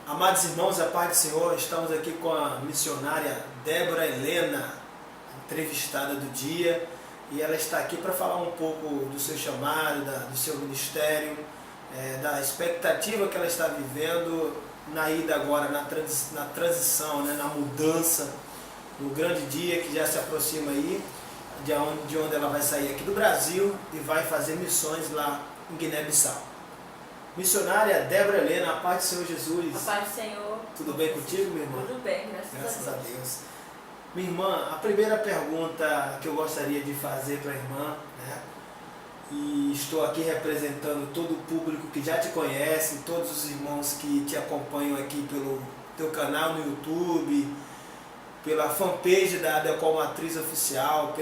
Amados irmãos, a paz do Senhor, estamos aqui com a missionária Débora Helena, entrevistada do dia, e ela está aqui para falar um pouco do seu chamado, do seu ministério, da expectativa que ela está vivendo na ida agora, na transição, na mudança, no grande dia que já se aproxima aí, de onde ela vai sair aqui do Brasil e vai fazer missões lá em Guiné-Bissau. Missionária Débora Helena, a paz do Senhor Jesus. A paz do Senhor. Tudo bem contigo, minha irmã? Tudo bem, graças a Deus. Minha irmã, a primeira pergunta que eu gostaria de fazer para a irmã, e estou aqui representando todo o público que já te conhece, todos os irmãos que te acompanham aqui pelo teu canal no YouTube, pela fanpage da ADECOL Matriz Oficial,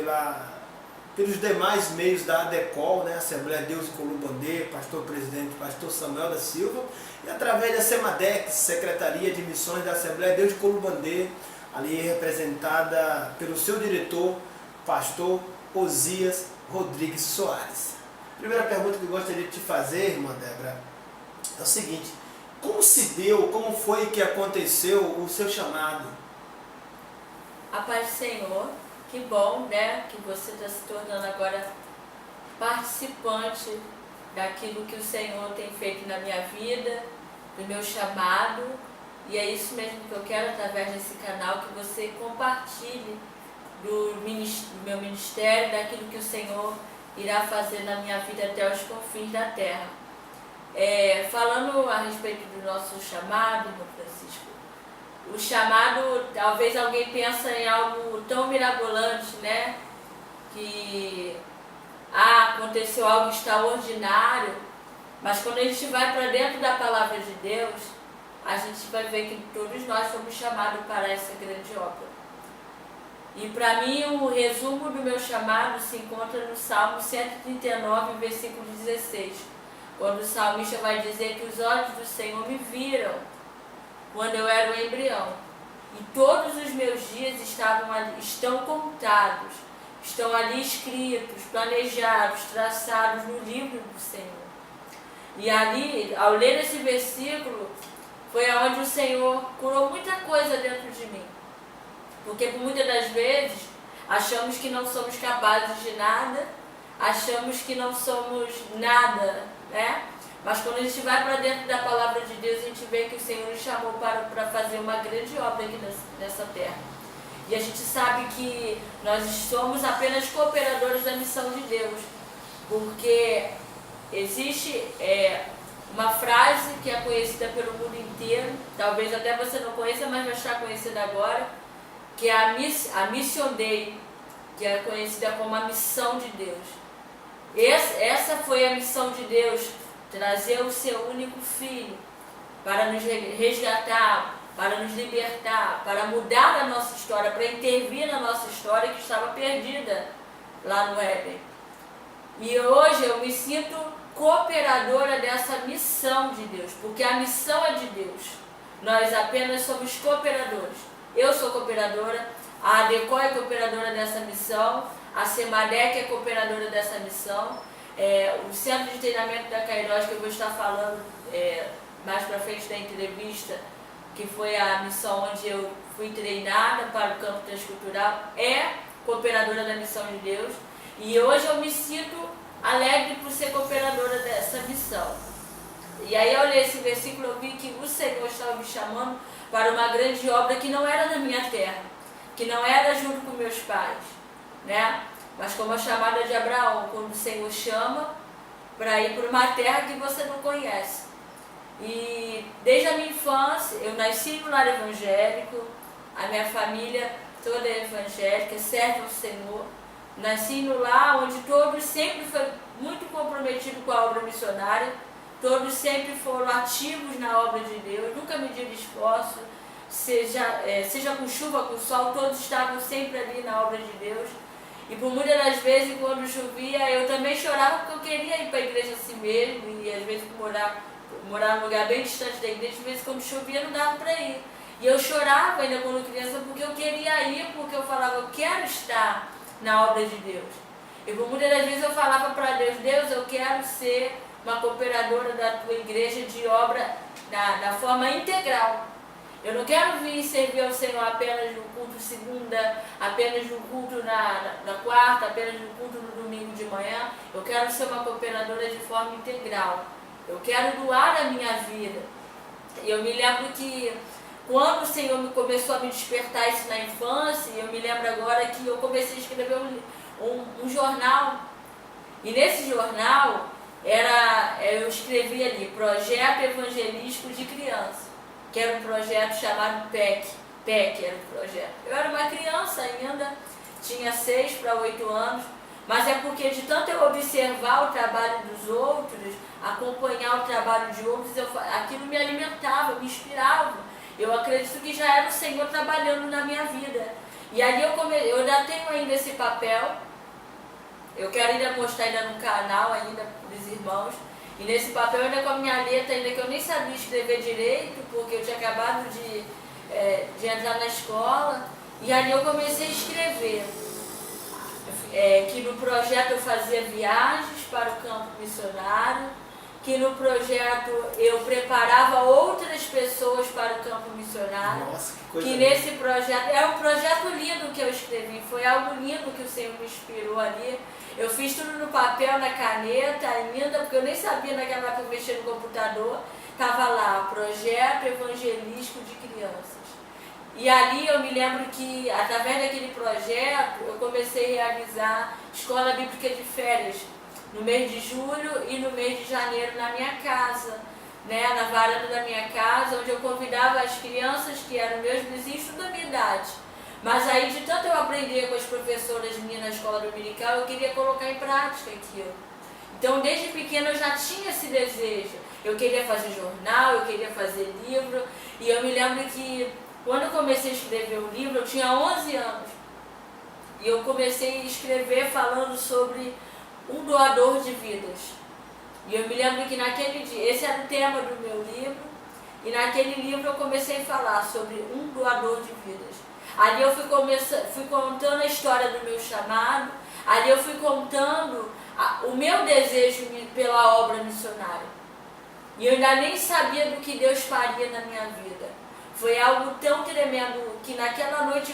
pelos demais meios da ADECOL, Assembleia Deus e Colubandê, pastor presidente, pastor Samuel da Silva, e através da SEMADEX, Secretaria de Missões da Assembleia Deus de Colubandê, ali representada pelo seu diretor, pastor Osias Rodrigues Soares. Primeira pergunta que eu gostaria de te fazer, irmã Débora, é o seguinte: como se deu, como foi que aconteceu o seu chamado? A paz do Senhor. Que bom, que você está se tornando agora participante daquilo que o Senhor tem feito na minha vida, do meu chamado. E é isso mesmo que eu quero, através desse canal, que você compartilhe do meu ministério, daquilo que o Senhor irá fazer na minha vida até os confins da terra. Falando a respeito do nosso chamado, irmão Francisco, o chamado, talvez alguém pense em algo tão mirabolante, que aconteceu algo extraordinário, mas quando a gente vai para dentro da palavra de Deus, a gente vai ver que todos nós somos chamados para essa grande obra. E para mim o resumo do meu chamado se encontra no Salmo 139, versículo 16, quando o salmista vai dizer que os olhos do Senhor me viram quando eu era um embrião, e todos os meus dias estão contados, estão ali escritos, planejados, traçados no livro do Senhor. E ali, ao ler esse versículo, foi onde o Senhor curou muita coisa dentro de mim, porque por muitas das vezes achamos que não somos capazes de nada, achamos que não somos nada, Mas quando a gente vai para dentro da palavra de Deus, a gente vê que o Senhor nos chamou para fazer uma grande obra aqui nessa terra. E a gente sabe que nós somos apenas cooperadores da missão de Deus, porque existe uma frase que é conhecida pelo mundo inteiro, talvez até você não conheça, mas vai estar conhecida agora, que é a Mission Day, que é conhecida como a missão de Deus. Essa foi a missão de Deus, trazer o seu único filho para nos resgatar, para nos libertar, para mudar a nossa história, para intervir na nossa história que estava perdida lá no Éden. E hoje eu me sinto cooperadora dessa missão de Deus, porque a missão é de Deus. Nós apenas somos cooperadores. Eu sou cooperadora, a ADECOL é cooperadora dessa missão, a SEMADEC é cooperadora dessa missão. O Centro de Treinamento da Kairos, que eu vou estar falando mais para frente da entrevista, que foi a missão onde eu fui treinada para o campo transcultural, é cooperadora da missão de Deus. E hoje eu me sinto alegre por ser cooperadora dessa missão. E aí, ao ler esse versículo, eu vi que o Senhor estava me chamando para uma grande obra que não era na minha terra, que não era junto com meus pais, mas como a chamada de Abraão, quando o Senhor chama para ir para uma terra que você não conhece. E desde a minha infância, eu nasci no lar evangélico, a minha família toda é evangélica, serve ao Senhor. Nasci no lar onde todos sempre foram muito comprometidos com a obra missionária, todos sempre foram ativos na obra de Deus, nunca mediram esforço, seja com chuva, com sol, todos estavam sempre ali na obra de Deus. E por muitas das vezes, quando chovia, eu também chorava porque eu queria ir para a igreja assim mesmo, e às vezes morar num lugar bem distante da igreja, às vezes quando chovia não dava para ir. E eu chorava ainda quando criança porque eu queria ir, porque eu falava, eu quero estar na obra de Deus. E por muitas das vezes eu falava para Deus, Deus, eu quero ser uma cooperadora da tua igreja de obra na forma integral. Eu não quero vir servir ao Senhor apenas no culto segunda, apenas no culto na quarta, apenas no culto no domingo de manhã. Eu quero ser uma cooperadora de forma integral. Eu quero doar a minha vida. E eu me lembro que quando o Senhor começou a me despertar isso na infância, eu me lembro agora que eu comecei a escrever um jornal. E nesse jornal, eu escrevi ali, Projeto Evangelístico de Criança, que era um projeto chamado PEC. PEC era o projeto. Eu era uma criança ainda, tinha 6 para 8 anos, mas é porque de tanto eu observar o trabalho dos outros, acompanhar o trabalho de outros, aquilo me alimentava, me inspirava. Eu acredito que já era o Senhor trabalhando na minha vida. E ali eu ainda tenho ainda esse papel. Eu quero ainda mostrar ainda no canal ainda dos irmãos. E nesse papel ainda com a minha letra, ainda que eu nem sabia escrever direito, porque eu tinha acabado de entrar na escola. E ali eu comecei a escrever. Que no projeto eu fazia viagens para o campo missionário, que no projeto eu preparava outras pessoas para o campo missionário. Nossa, que coisa que linda. nesse projeto, é um projeto lindo que eu escrevi, foi algo lindo que o Senhor me inspirou ali. Eu fiz tudo no papel, na caneta ainda, porque eu nem sabia naquela época mexer no computador. Estava lá, Projeto Evangelístico de Crianças. E ali eu me lembro que, através daquele projeto, eu comecei a realizar escola bíblica de férias, no mês de julho e no mês de janeiro na minha casa, né, na varanda da minha casa, onde eu convidava as crianças que eram meus vizinhos, tudo da minha idade. Mas aí, de tanto eu aprender com as professoras minhas na escola dominical, eu queria colocar em prática aquilo. Então, desde pequena eu já tinha esse desejo. Eu queria fazer jornal, eu queria fazer livro, e eu me lembro que quando eu comecei a escrever o livro, eu tinha 11 anos. E eu comecei a escrever falando sobre um doador de vidas. E eu me lembro que naquele dia, esse era o tema do meu livro, e naquele livro eu comecei a falar sobre um doador de vidas. Ali eu fui contando a história do meu chamado, ali eu fui contando o meu desejo pela obra missionária. E eu ainda nem sabia do que Deus faria na minha vida. Foi algo tão tremendo que naquela noite,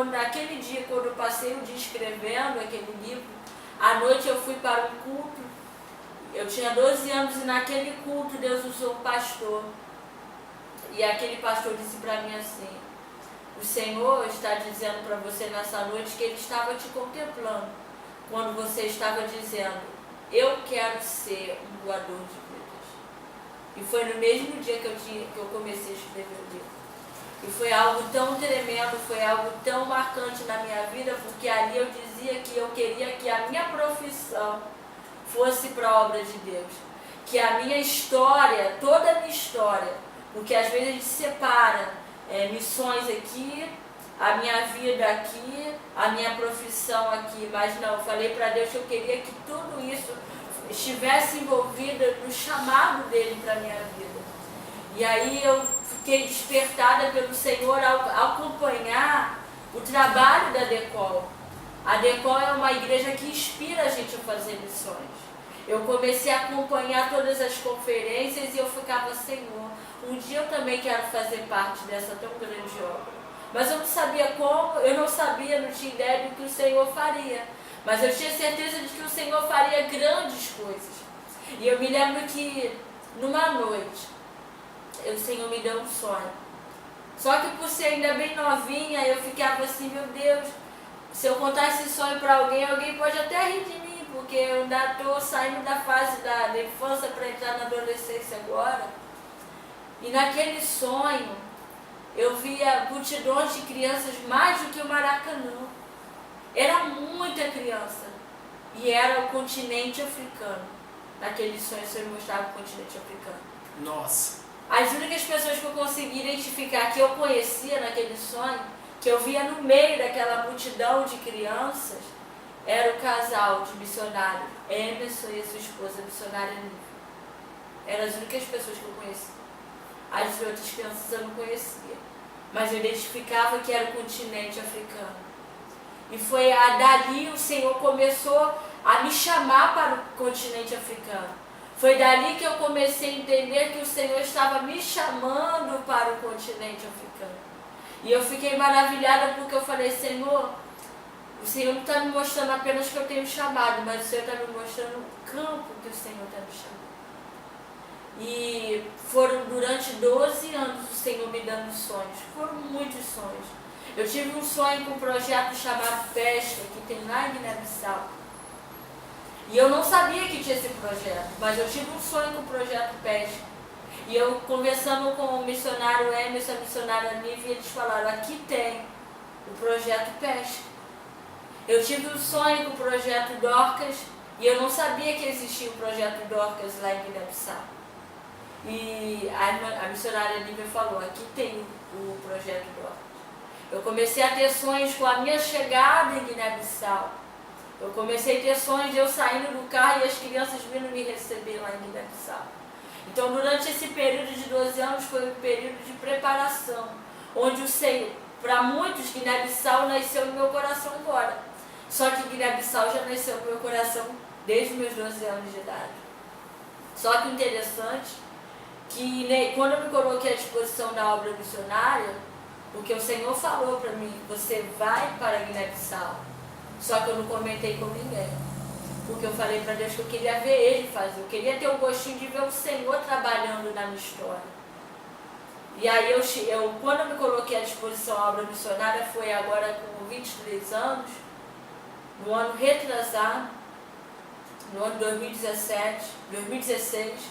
naquele dia, quando eu passei o dia escrevendo aquele livro, à noite eu fui para um culto. Eu tinha 12 anos e naquele culto Deus usou um pastor. E aquele pastor disse para mim assim: o Senhor está dizendo para você nessa noite que Ele estava te contemplando quando você estava dizendo: eu quero ser um doador de vidas. E foi no mesmo dia que eu comecei a escrever o livro. E foi algo tão tremendo, foi algo tão marcante na minha vida, porque ali eu dizia que eu queria que a minha profissão fosse para a obra de Deus. Que a minha história, toda a minha história, porque às vezes a gente separa missões aqui, a minha vida aqui, a minha profissão aqui, mas não, eu falei para Deus que eu queria que tudo isso estivesse envolvido no chamado dele para a minha vida. E aí eu fiquei despertada pelo Senhor ao acompanhar o trabalho da Decol. A Decol é uma igreja que inspira a gente a fazer missões. Eu comecei a acompanhar todas as conferências e eu ficava: Senhor, um dia eu também quero fazer parte dessa tão grande obra. Mas eu não sabia como, não tinha ideia do que o Senhor faria. Mas eu tinha certeza de que o Senhor faria grandes coisas. E eu me lembro que, numa noite, o Senhor me deu um sonho. Só que por ser ainda bem novinha, eu ficava assim: meu Deus, se eu contar esse sonho para alguém pode até rir de mim, porque eu ainda estou saindo da fase da infância para entrar na adolescência agora. E naquele sonho, eu via multidões de crianças mais do que o Maracanã. Era muita criança. E era o continente africano. Naquele sonho, o Senhor mostrava o continente africano. Nossa. As únicas pessoas que eu consegui identificar, que eu conhecia naquele sonho, que eu via no meio daquela multidão de crianças, era o casal de missionários, Emerson e sua esposa, missionária Nívia. Eram as únicas pessoas que eu conhecia. As outras crianças eu não conhecia, mas eu identificava que era o continente africano. E foi dali o Senhor começou a me chamar para o continente africano. Foi dali que eu comecei a entender que o Senhor estava me chamando para o continente africano. E eu fiquei maravilhada porque eu falei, Senhor, o Senhor não está me mostrando apenas que eu tenho chamado, mas o Senhor está me mostrando o campo que o Senhor está me chamando. E foram durante 12 anos o Senhor me dando sonhos. Foram muitos sonhos. Eu tive um sonho com um projeto chamado Pesca, que tem lá em Guiné-Bissau. E eu não sabia que tinha esse projeto, mas eu tive um sonho com o projeto Pesca. E eu conversando com o missionário Emerson, a missionária Nívia, eles falaram, aqui tem o projeto Pesca. Eu tive um sonho com o projeto Dorcas, e eu não sabia que existia o projeto Dorcas lá em Guiné-Bissau. E a missionária Nívia falou, aqui tem o projeto Dorcas. Eu comecei a ter sonhos com a minha chegada em Guiné-Bissau. Eu comecei a ter sonhos de eu saindo do carro e as crianças vindo me receber lá em Guiné-Bissau. Então, durante esse período de 12 anos, foi um período de preparação, onde o Senhor, para muitos, Guiné-Bissau nasceu no meu coração agora. Só que Guiné-Bissau já nasceu no meu coração desde os meus 12 anos de idade. Só que o interessante, que quando eu me coloquei à disposição da obra missionária, porque o Senhor falou para mim, você vai para Guiné-Bissau. Só que eu não comentei com ninguém. Porque eu falei para Deus que eu queria ver Ele fazer. Eu queria ter o gostinho de ver o Senhor trabalhando na minha história. E aí, quando eu me coloquei à disposição à obra missionária, foi agora com 23 anos, no ano retrasado, no ano 2016,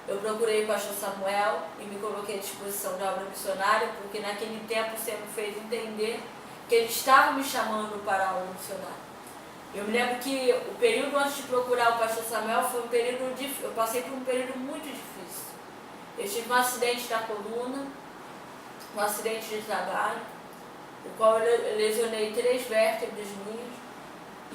eu procurei o pastor Samuel e me coloquei à disposição da obra missionária, porque naquele tempo o Senhor me fez entender que Ele estava me chamando para a obra missionária. Eu me lembro que o período antes de procurar o pastor Samuel foi um período difícil. Eu passei por um período muito difícil. Eu tive um acidente da coluna, um acidente de trabalho, o qual eu lesionei 3 vértebras minhas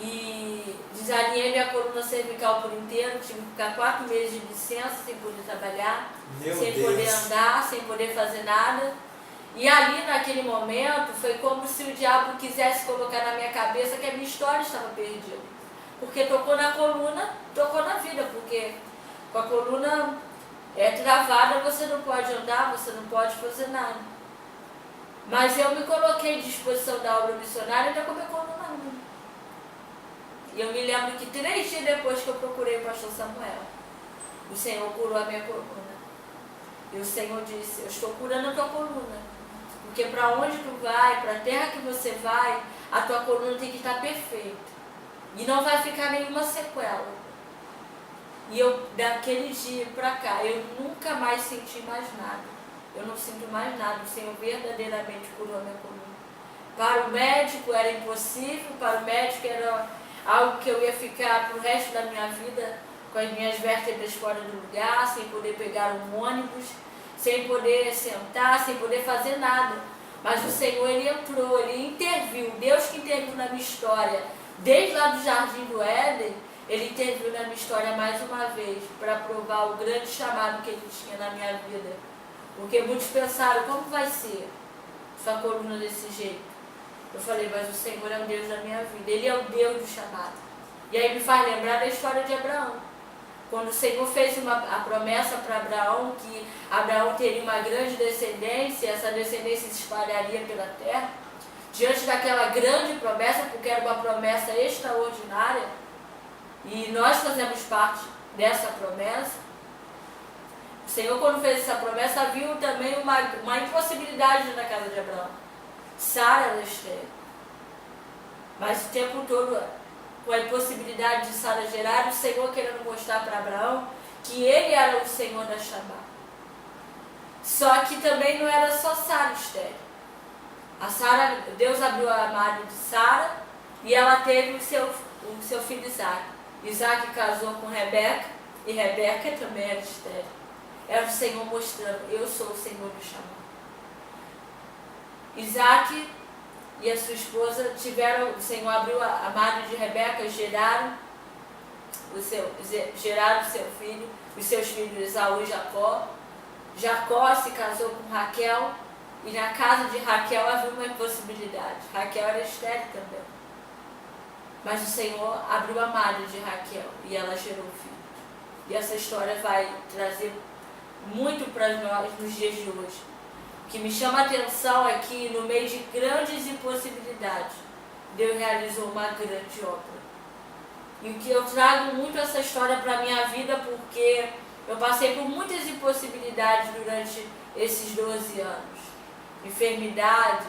e desalinhei minha coluna cervical por inteiro. Tive que ficar 4 meses de licença sem poder trabalhar, sem poder andar, sem poder fazer nada. E ali, naquele momento, foi como se o diabo quisesse colocar na minha cabeça que a minha história estava perdida. Porque tocou na coluna, tocou na vida, porque com a coluna travada você não pode andar, você não pode fazer nada. Mas eu me coloquei à disposição da obra missionária ainda com a minha coluna ruim. E eu me lembro que 3 dias depois que eu procurei o pastor Samuel, o Senhor curou a minha coluna. E o Senhor disse, eu estou curando a tua coluna. Porque para onde tu vai, para a terra que você vai, a tua coluna tem que estar perfeita. E não vai ficar nenhuma sequela. E eu, daquele dia para cá, eu nunca mais senti mais nada. Eu não sinto mais nada. O Senhor verdadeiramente curou a minha coluna. Para o médico era impossível, para o médico era algo que eu ia ficar para o resto da minha vida com as minhas vértebras fora do lugar, sem poder pegar um ônibus, sem poder sentar, sem poder fazer nada. Mas o Senhor, Ele entrou, Ele interviu. Deus que interviu na minha história, desde lá do Jardim do Éden, Ele interviu na minha história mais uma vez, para provar o grande chamado que Ele tinha na minha vida. Porque muitos pensaram, como vai ser sua coluna desse jeito? Eu falei, mas o Senhor é o Deus da minha vida, Ele é o Deus do chamado. E aí me faz lembrar da história de Abraão. Quando o Senhor fez a promessa para Abraão, que Abraão teria uma grande descendência, essa descendência se espalharia pela terra, diante daquela grande promessa, porque era uma promessa extraordinária, e nós fazemos parte dessa promessa, o Senhor, quando fez essa promessa, viu também uma impossibilidade na casa de Abraão. Sara era estéril. Mas o tempo todo, com a impossibilidade de Sara gerar, o Senhor querendo mostrar para Abraão que ele era o Senhor da chamada. Só que também não era só Sara estéril. Deus abriu a armário de Sara e ela teve o seu filho Isaac. Isaac casou com Rebeca e Rebeca também era estéril. Era o Senhor mostrando, eu sou o Senhor do chamado. Isaac e a sua esposa o Senhor abriu a armário de Rebeca, geraram o seu filho, os seus filhos Esaú e Jacó. Jacó se casou com Raquel e na casa de Raquel havia uma impossibilidade. Raquel era estéril também. Mas o Senhor abriu a armário de Raquel e ela gerou o filho. E essa história vai trazer muito para nós nos dias de hoje. O que me chama a atenção é que no meio de grandes impossibilidades, Deus realizou uma grande obra. E o que eu trago muito essa história para a minha vida, porque eu passei por muitas impossibilidades durante esses 12 anos. Enfermidades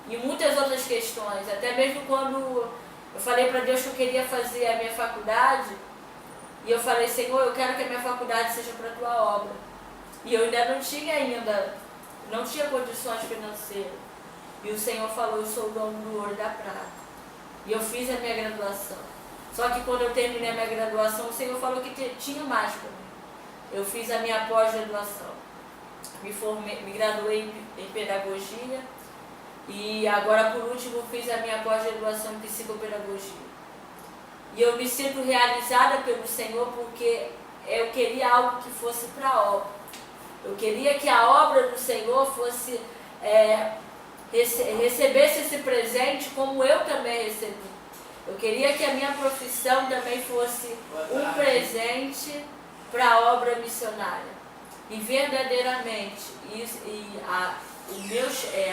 e muitas outras questões. Até mesmo quando eu falei para Deus que eu queria fazer a minha faculdade, e eu falei, Senhor, eu quero que a minha faculdade seja para a tua obra. E eu ainda não tinha condições financeiras. E o Senhor falou, eu sou o dono do ouro e da prata. E eu fiz a minha graduação. Só que quando eu terminei a minha graduação, o Senhor falou que tinha mais para mim. Eu fiz a minha pós-graduação. Me graduei em pedagogia. E agora, por último, fiz a minha pós-graduação em psicopedagogia. E eu me sinto realizada pelo Senhor porque eu queria algo que fosse para a obra. Eu queria que a obra do Senhor fosse, recebesse esse presente como eu também recebi. Eu queria que a minha profissão também fosse um presente para a obra missionária. E verdadeiramente, a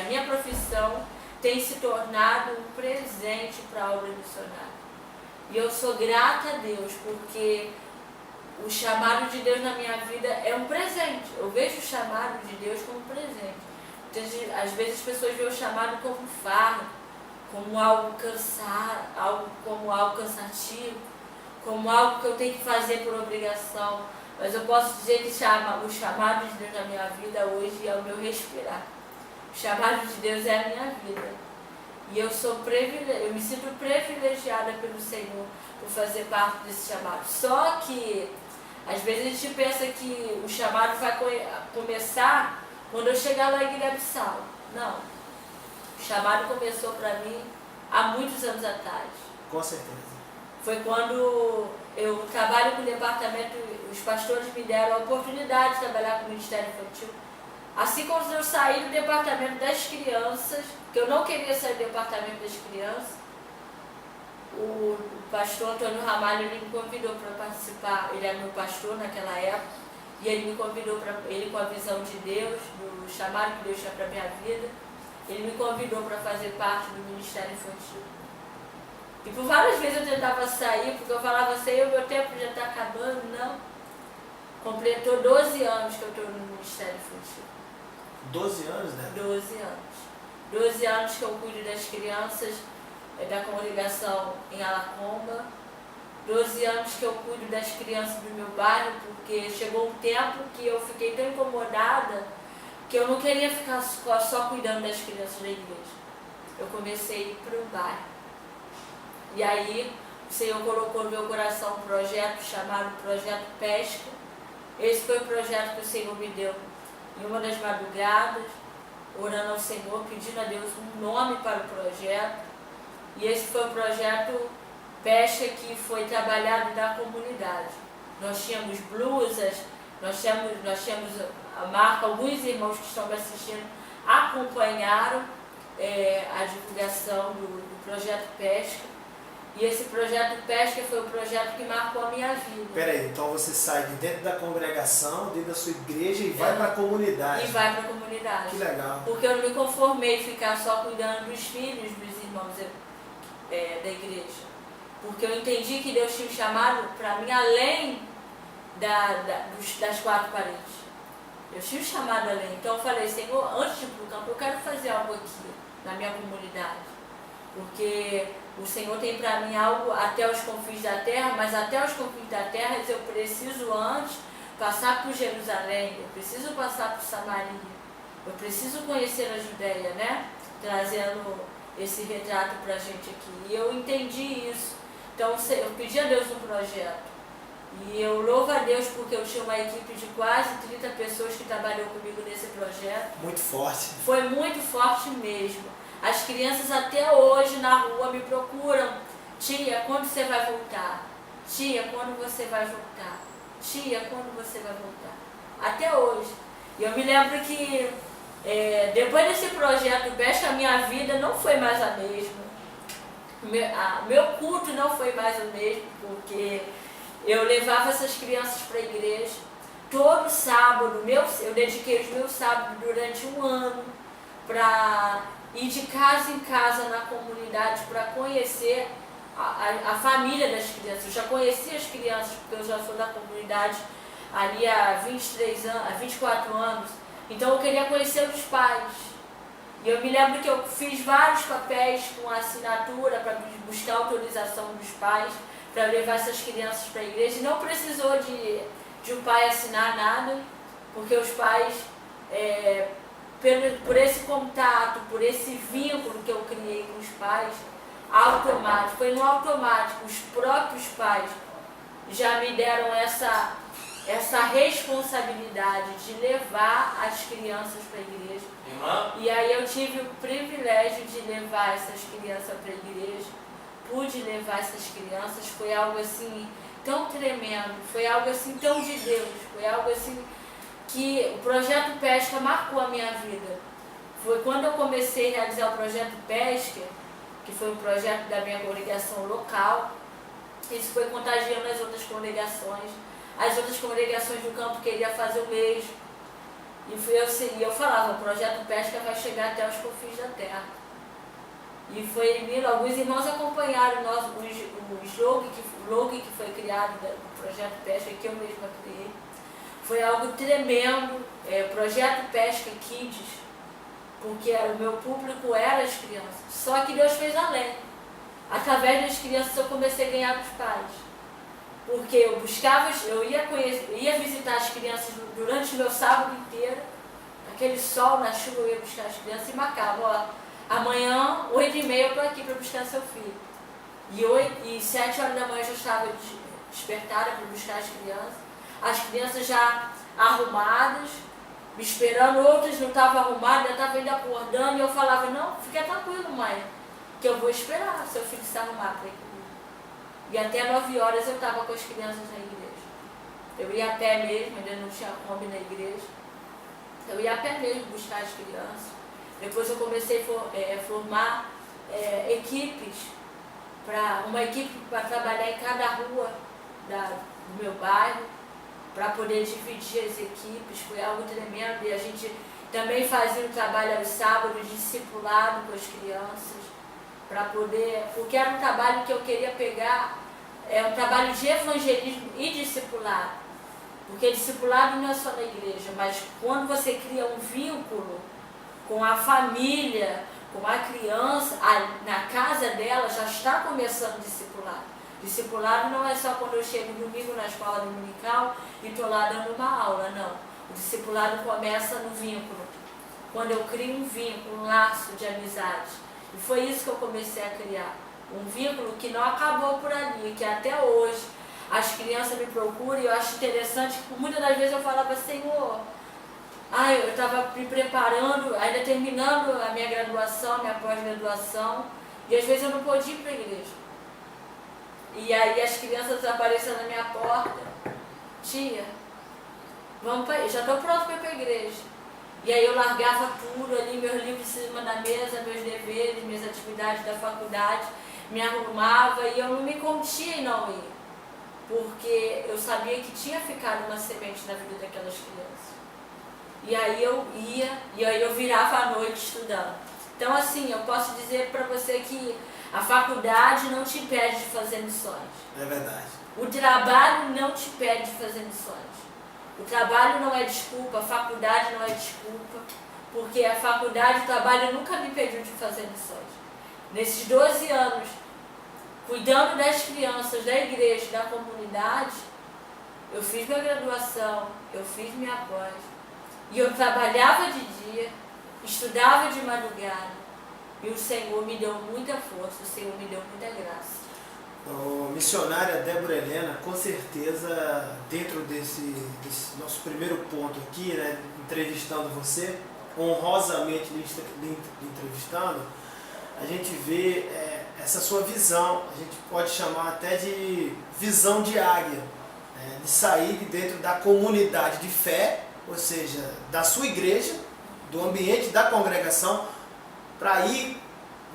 minha profissão tem se tornado um presente para a obra missionária. E eu sou grata a Deus, porque o chamado de Deus na minha vida é um presente. Eu vejo o chamado de Deus como um presente. Então, às vezes as pessoas veem o chamado como um fardo, como algo cansativo, como algo que eu tenho que fazer por obrigação. Mas eu posso dizer que o chamado de Deus na minha vida hoje é o meu respirar. O chamado de Deus é a minha vida. E eu me sinto privilegiada pelo Senhor por fazer parte desse chamado. Só que, às vezes a gente pensa que o chamado vai começar quando eu chegar lá em Guiné-Bissau. Não. O chamado começou para mim há muitos anos atrás. Com certeza. Foi quando eu trabalho com o departamento, os pastores me deram a oportunidade de trabalhar com o Ministério Infantil. Assim como eu saí do departamento das crianças, que eu não queria sair do departamento das crianças, o pastor Antônio Ramalho ele me convidou para participar, ele era meu pastor naquela época, e ele me convidou, ele com a visão de Deus, do chamado que Deus tinha para a minha vida, ele me convidou para fazer parte do Ministério Infantil. E por várias vezes eu tentava sair, porque eu falava assim, o meu tempo já está acabando, não. Completou 12 anos que eu estou no Ministério Infantil. 12 anos, né? 12 anos. 12 anos que eu cuido das crianças da congregação em Alacomba. 12 anos que eu cuido das crianças do meu bairro, porque chegou um tempo que eu fiquei tão incomodada que eu não queria ficar só cuidando das crianças da igreja. Eu comecei a ir para o bairro. E aí o Senhor colocou no meu coração um projeto chamado Projeto Pesca. Esse foi o projeto que o Senhor me deu em uma das madrugadas, orando ao Senhor, pedindo a Deus um nome para o projeto. E esse foi o projeto Pesca que foi trabalhado na comunidade. Nós tínhamos blusas, nós tínhamos a marca, alguns irmãos que estão me assistindo acompanharam a divulgação do projeto Pesca. E esse projeto Pesca foi o projeto que marcou a minha vida. Peraí, então você sai de dentro da congregação, dentro da sua igreja e vai para a comunidade. E vai para a comunidade. Que legal. Porque eu não me conformei ficar só cuidando dos filhos dos irmãos da igreja. Porque eu entendi que Deus tinha chamado para mim além das quatro paredes. Eu tinha chamado além. Então eu falei, Senhor, antes de ir para o campo, eu quero fazer algo aqui, na minha comunidade. Porque o Senhor tem para mim algo até os confins da terra, mas até os confins da terra eu preciso antes passar por Jerusalém, eu preciso passar por Samaria, eu preciso conhecer a Judéia, né? Trazendo esse retrato para a gente aqui. E eu entendi isso. Então eu pedi a Deus um projeto. E eu louvo a Deus porque eu tinha uma equipe de quase 30 pessoas que trabalhou comigo nesse projeto. Muito forte. Foi muito forte mesmo. As crianças até hoje na rua me procuram. Tia, quando você vai voltar? Tia, quando você vai voltar? Tia, quando você vai voltar? Até hoje. E eu me lembro que depois desse projeto Pesca, a minha vida não foi mais a mesma. Meu culto não foi mais o mesmo, porque eu levava essas crianças para a igreja. Todo sábado, eu dediquei os meus sábados durante um ano para ir de casa em casa na comunidade para conhecer a família das crianças. Eu já conhecia as crianças, porque eu já sou da comunidade ali há 24 anos. Então eu queria conhecer os pais. E eu me lembro que eu fiz vários papéis com assinatura para buscar autorização dos pais para levar essas crianças para a igreja. E não precisou de um pai assinar nada, porque os pais, por esse contato, por esse vínculo que eu criei com os pais, automático, foi no automático, os próprios pais já me deram essa responsabilidade de levar as crianças para a igreja. Irmã? E aí eu tive o privilégio de levar essas crianças para a igreja, pude levar essas crianças, foi algo assim tão tremendo, foi algo assim tão de Deus, foi algo assim que o Projeto Pesca marcou a minha vida. Foi quando eu comecei a realizar o Projeto Pesca, que foi um projeto da minha congregação local, isso foi contagiando as outras congregações. As outras congregações do campo queriam fazer o mesmo. E eu falava, o Projeto Pesca vai chegar até os confins da terra. E foi em alguns irmãos acompanharam o log que foi criado do Projeto Pesca, que eu mesma criei. Foi algo tremendo, Projeto Pesca Kids, porque o meu público era as crianças. Só que Deus fez além. Através das crianças eu comecei a ganhar os pais. Porque eu ia visitar as crianças durante o meu sábado inteiro, aquele sol na chuva, eu ia buscar as crianças e marcava, amanhã, 8h30 eu estou aqui para buscar seu filho. E 7 horas da manhã eu já estava despertada para buscar as crianças já arrumadas, me esperando, outras não estavam arrumadas, eu estava ainda acordando, e eu falava, não, fica tranquilo, mãe, que eu vou esperar seu filho se arrumar para ir comigo. E até 9 horas eu estava com as crianças na igreja. Eu ia a pé mesmo, ainda não tinha Kombi na igreja. Eu ia a pé mesmo buscar as crianças. Depois eu comecei a formar equipes, uma equipe para trabalhar em cada rua do meu bairro, para poder dividir as equipes. Foi algo tremendo. E a gente também fazia um trabalho aos sábados, discipulado com as crianças, para poder, porque era um trabalho que eu queria pegar, um trabalho de evangelismo e discipulado. Porque discipulado não é só na igreja, mas quando você cria um vínculo com a família, com a criança, na casa dela já está começando o discipulado. Discipulado não é só quando eu chego domingo na escola dominical e estou lá dando uma aula, não. O discipulado começa no vínculo, quando eu crio um vínculo, um laço de amizade. E foi isso que eu comecei a criar, um vínculo que não acabou por ali, que até hoje as crianças me procuram e eu acho interessante que muitas das vezes eu falava, Senhor, eu estava me preparando, ainda terminando a minha graduação, minha pós-graduação, e às vezes eu não podia ir para a igreja. E aí as crianças apareciam na minha porta, tia, vamos para, já estou pronto para ir para a igreja. E aí eu largava tudo ali, meus livros em cima da mesa, meus deveres, minhas atividades da faculdade, me arrumava e eu não me contia em não ir, porque eu sabia que tinha ficado uma semente na vida daquelas crianças. E aí eu ia, e aí eu virava à noite estudando. Então assim, eu posso dizer para você que a faculdade não te impede de fazer missões. É verdade. O trabalho não te impede de fazer missões. O trabalho não é desculpa, a faculdade não é desculpa, porque a faculdade, o trabalho nunca me impediu de fazer missões. Nesses 12 anos, cuidando das crianças, da igreja, da comunidade, eu fiz minha graduação, eu fiz minha pós, e eu trabalhava de dia, estudava de madrugada, e o Senhor me deu muita força, o Senhor me deu muita graça. Missionária Débora Helena, com certeza, dentro desse nosso primeiro ponto aqui, né, entrevistando você, honrosamente lhe entrevistando, a gente vê essa sua visão, a gente pode chamar até de visão de águia, de sair de dentro da comunidade de fé, ou seja, da sua igreja, do ambiente da congregação, para ir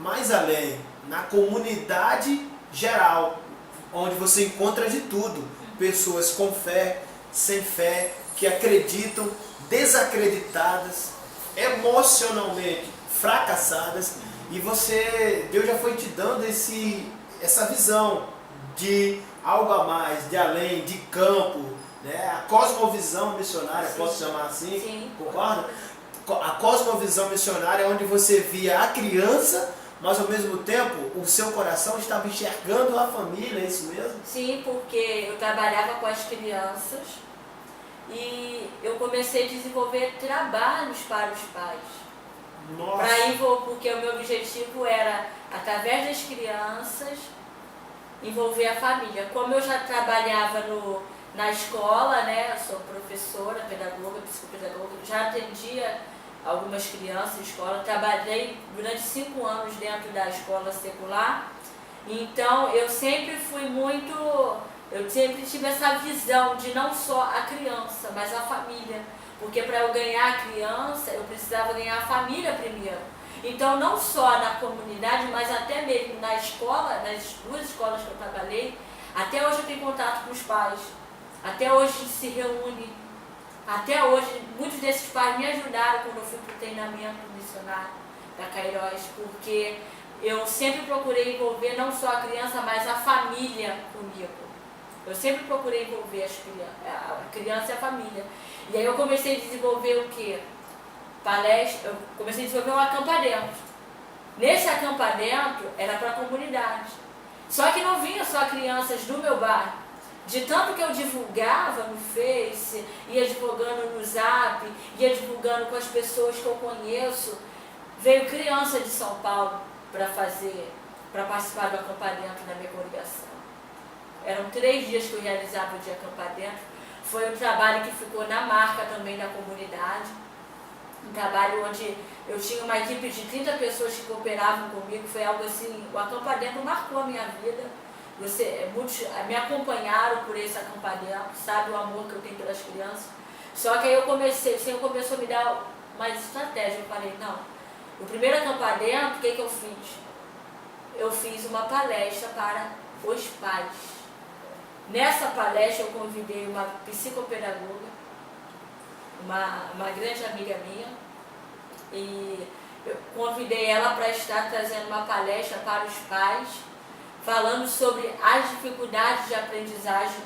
mais além, na comunidade geral, onde você encontra de tudo. pessoas com fé, sem fé, que acreditam, desacreditadas, emocionalmente fracassadas, e Deus já foi te dando essa visão de algo a mais, de além, de campo, né? A cosmovisão missionária, sim, posso chamar assim? Sim. Concorda? A cosmovisão missionária é onde você via a criança, mas ao mesmo tempo o seu coração estava enxergando a família, é isso mesmo? Sim, porque eu trabalhava com as crianças e eu comecei a desenvolver trabalhos para os pais. Nossa! Porque o meu objetivo era, através das crianças, envolver a família. Como eu já trabalhava na escola, né, eu sou professora, pedagoga, psicopedagoga, já atendia algumas crianças em escola, trabalhei durante 5 anos dentro da escola secular, então eu sempre tive essa visão de não só a criança, mas a família, porque para eu ganhar a criança, eu precisava ganhar a família primeiro. Então não só na comunidade, mas até mesmo na escola, nas 2 escolas que eu trabalhei, até hoje eu tenho contato com os pais, até hoje a gente se reúne. Até hoje, muitos desses pais me ajudaram quando eu fui para o treinamento missionário da Kairos, porque eu sempre procurei envolver não só a criança, mas a família comigo. Eu sempre procurei envolver a criança e a família. E aí eu comecei a desenvolver o quê? Palestra, eu comecei a desenvolver um acampamento. Nesse acampamento era para a comunidade. Só que não vinha só crianças do meu bairro. De tanto que eu divulgava no Face, ia divulgando no Zap, ia divulgando com as pessoas que eu conheço, veio criança de São Paulo para participar do acampamento na minha congregação. Eram 3 dias que eu realizava de acampamento. Foi um trabalho que ficou na marca também da comunidade. Um trabalho onde eu tinha uma equipe de 30 pessoas que cooperavam comigo. Foi algo assim, o acampamento marcou a minha vida. Muitos me acompanharam por esse acampamento, sabe o amor que eu tenho pelas crianças. Só que aí o Senhor começou a me dar mais estratégia. Eu falei, não, o primeiro acampamento, o que eu fiz? Eu fiz uma palestra para os pais. Nessa palestra eu convidei uma psicopedagoga, uma grande amiga minha, e eu convidei ela para estar trazendo uma palestra para os pais, falando sobre as dificuldades de aprendizagem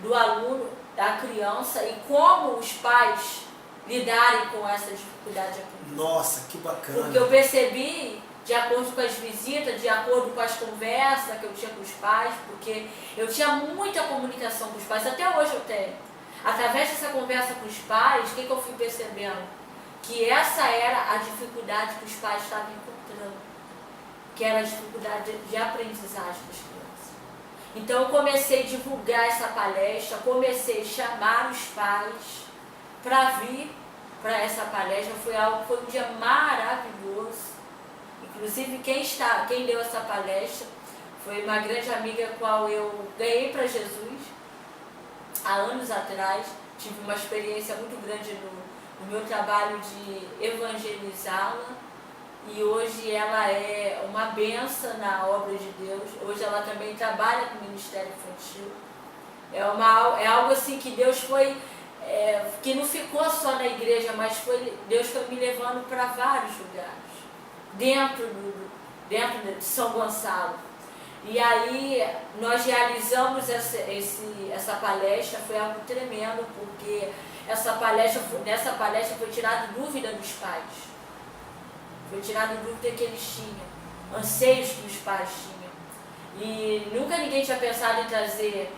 do aluno, da criança, e como os pais lidarem com essa dificuldade de aprendizagem. Nossa, que bacana! Porque eu percebi, de acordo com as visitas, de acordo com as conversas que eu tinha com os pais, porque eu tinha muita comunicação com os pais, até hoje eu tenho. Através dessa conversa com os pais, o que eu fui percebendo? Que essa era a dificuldade que os pais estavam encontrando, que era a dificuldade de aprendizagem das crianças. Então eu comecei a divulgar essa palestra, comecei a chamar os pais para vir para essa palestra. Foi um dia maravilhoso. Inclusive quem deu essa palestra foi uma grande amiga a qual eu ganhei para Jesus há anos atrás. Tive uma experiência muito grande no meu trabalho de evangelizá-la. E hoje ela é uma bênção na obra de Deus. Hoje ela também trabalha com o Ministério Infantil. É algo assim que Deus que não ficou só na igreja, mas Deus foi me levando para vários lugares, dentro de São Gonçalo. E aí nós realizamos essa palestra, foi algo tremendo, porque nessa palestra foi tirada dúvida dos pais. Foi tirada dúvida que eles tinham, anseios que os pais tinham. E nunca ninguém tinha pensado em trazer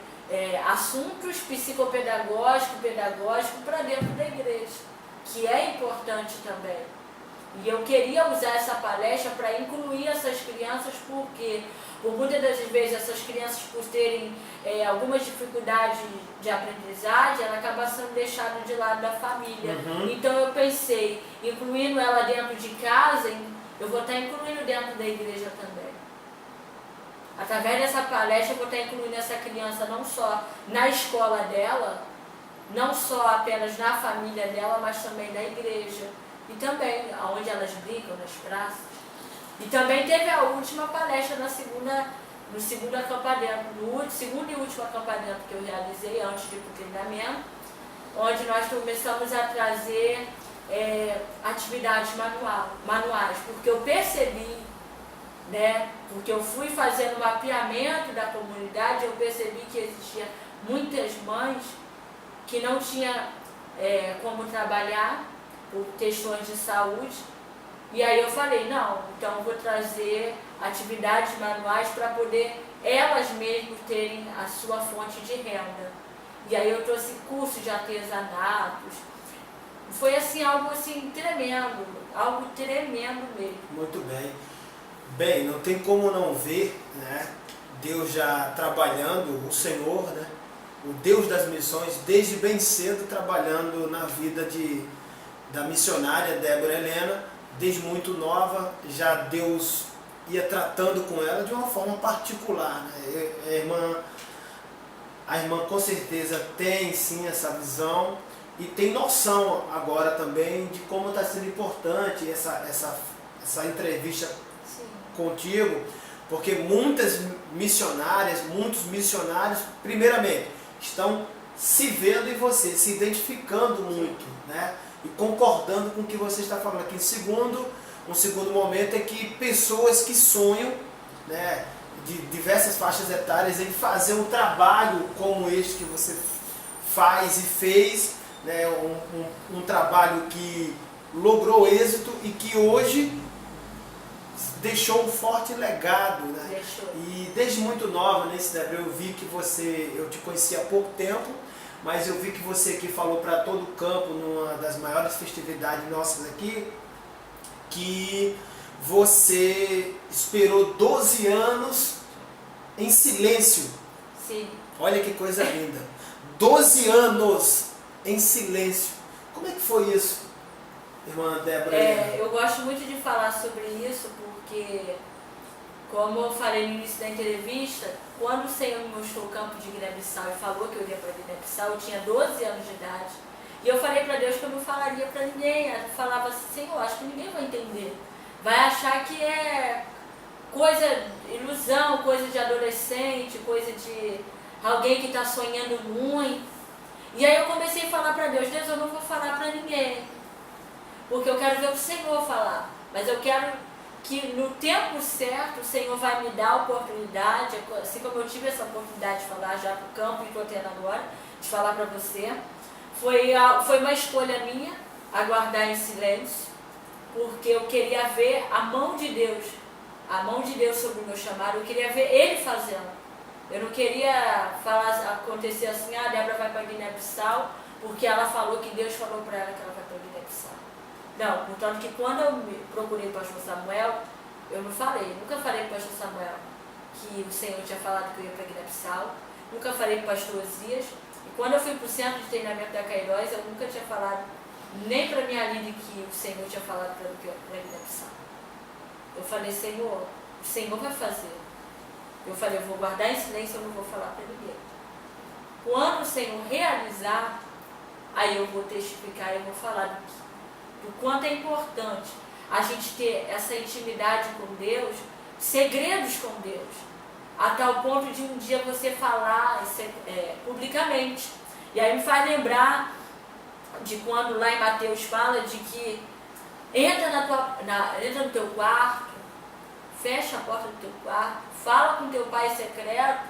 assuntos psicopedagógicos, pedagógicos para dentro da igreja, que é importante também. E eu queria usar essa palestra para incluir essas crianças, porque por muitas das vezes essas crianças, por terem algumas dificuldades de aprendizagem, ela acaba sendo deixada de lado da família. Uhum. Então eu pensei, incluindo ela dentro de casa, eu vou estar incluindo dentro da igreja também. Através dessa palestra eu vou estar incluindo essa criança não só na escola dela, não só apenas na família dela, mas também na igreja. E também onde elas brincam, nas praças. E também teve a última palestra na no segundo acampamento, no segundo e último acampamento que eu realizei antes de ir para o treinamento, onde nós começamos a trazer atividades manuais, porque eu percebi, né, porque eu fui fazendo um mapeamento da comunidade, eu percebi que existia muitas mães que não tinham como trabalhar por questões de saúde. E aí eu falei, não, então eu vou trazer atividades manuais para poder elas mesmas terem a sua fonte de renda. E aí eu trouxe curso de artesanatos. Foi assim, algo assim tremendo, algo tremendo mesmo. Muito bem. Bem, não tem como não ver, né, Deus já trabalhando, o Senhor, né, o Deus das missões, desde bem cedo trabalhando na vida da missionária Débora Helena. Desde muito nova, já Deus ia tratando com ela de uma forma particular, né? A irmã com certeza tem sim essa visão e tem noção agora também de como está sendo importante essa entrevista Sim. contigo, porque muitas missionárias, muitos missionários, primeiramente, estão se vendo em você, se identificando muito, né? E concordando com o que você está falando aqui. Um segundo momento é que pessoas que sonham, né, de diversas faixas etárias em fazer um trabalho como este que você faz e fez, né, um trabalho que logrou êxito e que hoje deixou um forte legado, né? Deixou. E desde muito nova, né, Débora, eu vi que eu te conheci há pouco tempo, mas eu vi que você aqui falou para todo o campo, numa das maiores festividades nossas aqui, que você esperou 12 anos em silêncio. Sim. Olha que coisa linda. 12 anos em silêncio. Como é que foi isso, irmã Débora? Eu gosto muito de falar sobre isso porque, como eu falei no início da entrevista, quando o Senhor me mostrou o campo de Guiné-Bissau e falou que eu ia para Guiné-Bissau, eu tinha 12 anos de idade. E eu falei para Deus que eu não falaria para ninguém. Eu falava assim, Senhor, acho que ninguém vai entender. Vai achar que é coisa, ilusão, coisa de adolescente, coisa de alguém que está sonhando muito. E aí eu comecei a falar para Deus, Deus, eu não vou falar para ninguém, porque eu quero ver o Senhor falar. Mas eu quero que no tempo certo o Senhor vai me dar a oportunidade, assim como eu tive essa oportunidade de falar já para o campo e estou tendo agora, de falar para você. Foi uma escolha minha, aguardar em silêncio, porque eu queria ver a mão de Deus sobre o meu chamado, eu queria ver Ele fazendo. Eu não queria acontecer assim, a Débora vai para Guiné-Bissau, porque ela falou que Deus falou para ela que ela vai para Guiné-Bissau. Não, portanto que quando eu procurei o pastor Samuel, eu não falei, nunca falei para o pastor Samuel que o Senhor tinha falado que eu ia para Guiné-Bissau, nunca falei para o pastor Osias. E quando eu fui para o centro de treinamento da Queiroz, eu nunca tinha falado nem para minha Aline que o Senhor tinha falado para eu ir para Guiné-Bissau. Eu falei, Senhor, o Senhor vai fazer. Eu falei, eu vou guardar em silêncio, eu não vou falar para ninguém. Quando o Senhor realizar, aí eu vou testificar, eu vou falar do quanto é importante a gente ter essa intimidade com Deus, segredos com Deus, a tal ponto de um dia você falar publicamente. E aí me faz lembrar de quando lá em Mateus fala de que entra no teu quarto, fecha a porta do teu quarto, fala com teu pai secreto,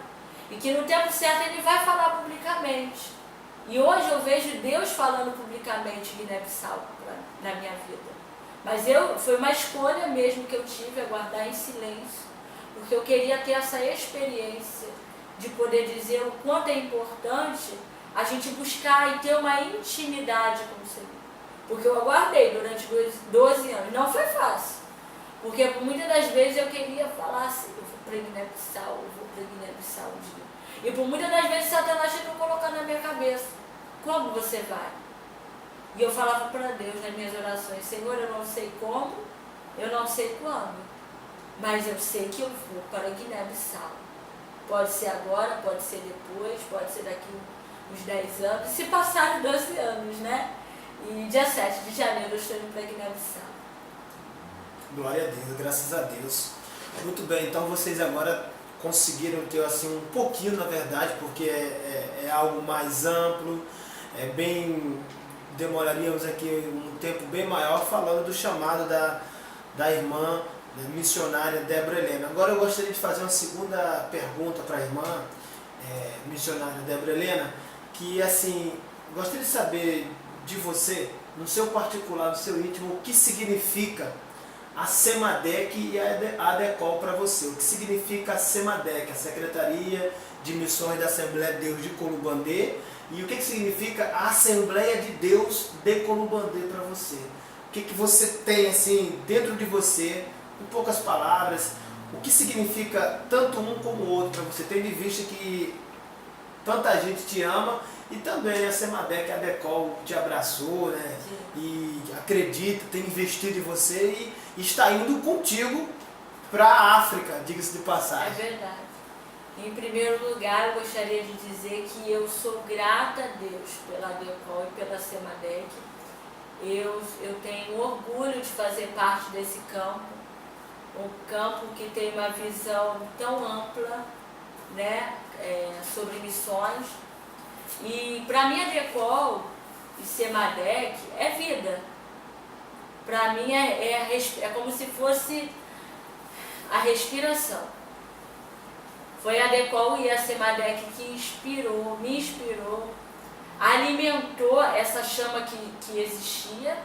e que no tempo certo ele vai falar publicamente. E hoje eu vejo Deus falando publicamente Guiné-Bissau na minha vida. Mas foi uma escolha mesmo que eu tive, aguardar em silêncio, porque eu queria ter essa experiência de poder dizer o quanto é importante a gente buscar e ter uma intimidade com o Senhor. Porque eu aguardei durante 12 anos, não foi fácil. Porque muitas das vezes eu queria falar assim, eu vou para Guiné-Bissau, eu vou para Guiné-Bissau um dia. E por muitas das vezes Satanás tentou colocar na minha cabeça, como você vai? E eu falava para Deus nas minhas orações, Senhor, eu não sei como, eu não sei quando, mas eu sei que eu vou para Guiné-Bissau. Pode ser agora, pode ser depois, pode ser daqui uns 10 anos, se passarem 12 anos, né? E dia 7 de janeiro eu estou indo para Guiné-Bissau. Glória a Deus, graças a Deus. Muito bem, então vocês agora conseguiram ter assim um pouquinho, na verdade, porque é algo mais amplo, demoraríamos aqui um tempo bem maior falando do chamado da irmã missionária Débora Helena. Agora eu gostaria de fazer uma segunda pergunta para a irmã missionária Débora Helena, que assim, gostaria de saber de você, no seu particular, no seu íntimo, o que significa a SEMADEC e a ADECOL para você. O que significa a SEMADEC, a Secretaria de Missões da Assembleia de Deus de Colubandê, e o que significa a Assembleia de Deus de Colubandê para você. O que você tem assim dentro de você, em poucas palavras, o que significa tanto um como o outro para você, tendo em vista que tanta gente te ama e também a SEMADEC, a ADECOL te abraçou, né? E acredita, tem investido em você e está indo contigo para a África, diga-se de passagem. É verdade. Em primeiro lugar, eu gostaria de dizer que eu sou grata a Deus pela ADECOL e pela SEMADEC. Eu tenho orgulho de fazer parte desse campo, um campo que tem uma visão tão ampla, né, sobre missões. E para mim, ADECOL e SEMADEC é vida. Para mim é como se fosse a respiração. Foi a ADECOL e a SEMADEC que me inspirou, alimentou essa chama que existia,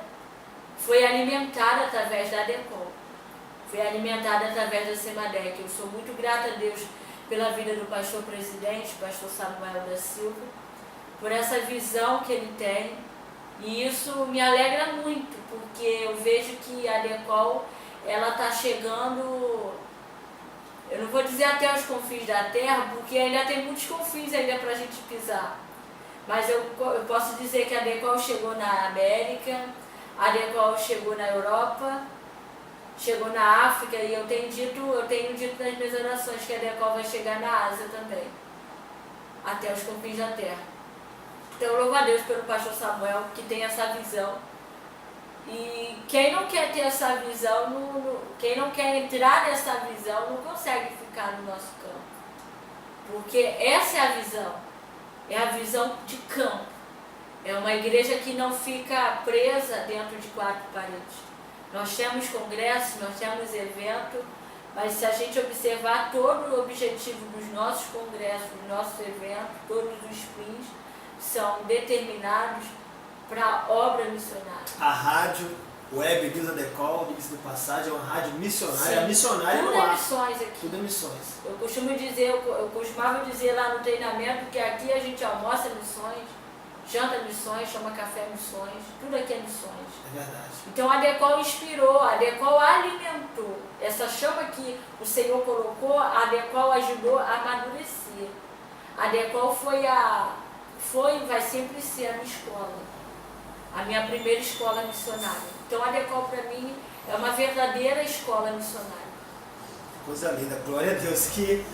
foi alimentada através da ADECOL, foi alimentada através da SEMADEC. Eu sou muito grata a Deus pela vida do pastor presidente, pastor Samuel da Silva, por essa visão que ele tem, e isso me alegra muito, porque eu vejo que a ADECOL ela está chegando, eu não vou dizer até os confins da terra, porque ainda tem muitos confins ainda para a gente pisar, mas eu posso dizer que a ADECOL chegou na América, a ADECOL chegou na Europa, chegou na África, e eu tenho dito nas minhas orações que a ADECOL vai chegar na Ásia também, até os confins da terra. Então eu louvo a Deus pelo pastor Samuel, que tem essa visão. E quem não quer ter essa visão, quem não quer entrar nessa visão, não consegue ficar no nosso campo. Porque essa é a visão de campo. É uma igreja que não fica presa dentro de quatro paredes. Nós temos congressos, nós temos eventos, mas se a gente observar todo o objetivo dos nossos congressos, dos nossos eventos, todos os fins, são determinados para a obra missionária. A rádio Web News ADECOL, diga-se de passagem, é uma rádio missionária. Sim, a missionária tudo não é há. missões aqui. Tudo é missões. Eu costumava dizer lá no treinamento que aqui a gente almoça missões, janta missões, chama café missões, tudo aqui é missões. É verdade. Então a ADECOL inspirou, a ADECOL alimentou. Essa chama que o Senhor colocou, a ADECOL ajudou a amadurecer. A ADECOL foi e vai sempre ser a minha escola, a minha primeira escola missionária. Então a ADECOL para mim é uma verdadeira escola missionária. Coisa linda, glória a Deus, que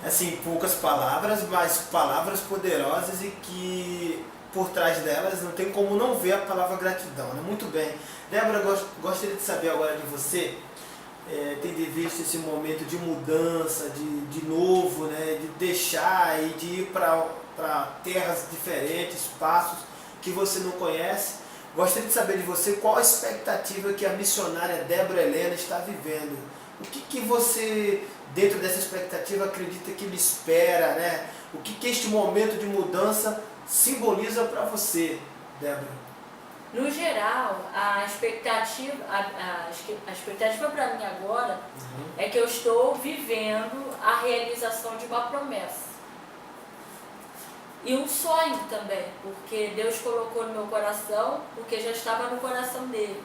assim, poucas palavras, mas palavras poderosas e que por trás delas não tem como não ver a palavra gratidão, né? Muito bem. Débora, gostaria de saber agora de você, tendo em vista esse momento de mudança, de novo, né? De deixar e de ir para terras diferentes, espaços que você não conhece. Gostaria de saber de você qual a expectativa que a missionária Débora Helena está vivendo. O que você, dentro dessa expectativa, acredita que lhe espera, né? O que este momento de mudança simboliza para você, Débora? No geral, a expectativa para mim agora é que eu estou vivendo a realização de uma promessa. E um sonho também, porque Deus colocou no meu coração, porque já estava no coração dele.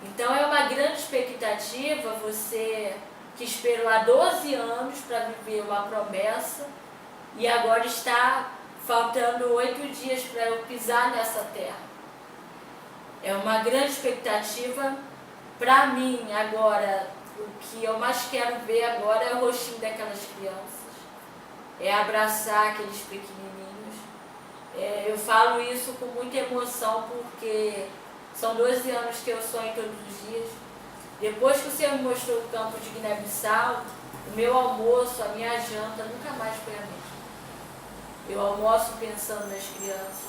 Então é uma grande expectativa, você que esperou há 12 anos para viver uma promessa e agora está faltando 8 dias para eu pisar nessa terra. É uma grande expectativa para mim agora. O que eu mais quero ver agora é o rostinho daquelas crianças, é abraçar aqueles pequenininhos. Eu falo isso com muita emoção porque são 12 anos que eu sonho todos os dias Depois que o Senhor me mostrou o campo de Guiné-Bissau, o meu almoço, a minha janta nunca mais foi a mesma. Eu almoço pensando nas crianças,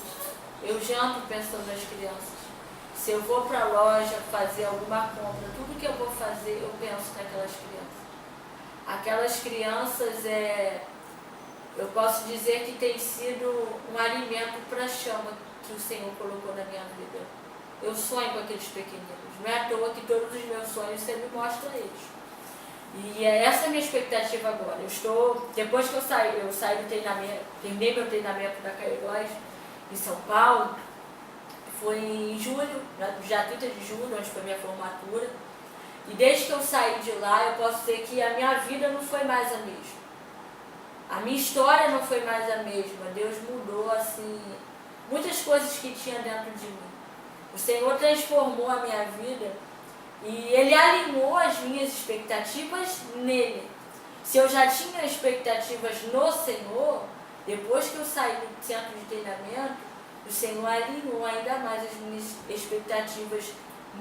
eu janto pensando nas crianças. Se eu vou para a loja fazer alguma compra, tudo que eu vou fazer, eu penso naquelas crianças. Aquelas crianças, eu posso dizer que tem sido um alimento para a chama que o Senhor colocou na minha vida. Eu sonho com aqueles pequeninos. Não é à toa que todos os meus sonhos você me mostra eles. E essa é a minha expectativa agora. Depois que eu saí do treinamento, terminei meu treinamento da Cairós em São Paulo, foi em julho, dia 30 de julho, onde foi minha formatura. E desde que eu saí de lá, eu posso dizer que a minha vida não foi mais a mesma. A minha história não foi mais a mesma. Deus mudou, assim, muitas coisas que tinha dentro de mim. O Senhor transformou a minha vida e Ele alinhou as minhas expectativas nele. Se eu já tinha expectativas no Senhor, depois que eu saí do centro de treinamento, o Senhor alinhou ainda mais as minhas expectativas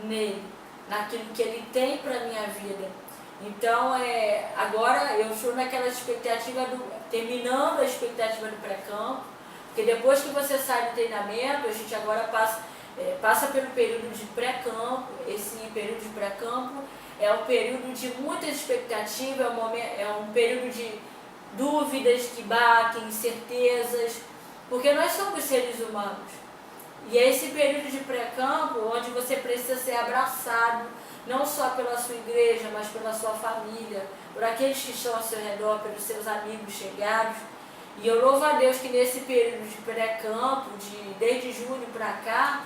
nele, naquilo que Ele tem para a minha vida. Então, agora eu estou naquela expectativa, terminando a expectativa do pré-campo, porque depois que você sai do treinamento, a gente agora passa pelo período de pré-campo. Esse período de pré-campo é um período de muitas expectativas, é um período de dúvidas que batem, incertezas, porque nós somos seres humanos. E é esse período de pré-campo onde você precisa ser abraçado, não só pela sua igreja, mas pela sua família, por aqueles que estão ao seu redor, pelos seus amigos chegados. E eu louvo a Deus que nesse período de pré-campo, desde julho para cá,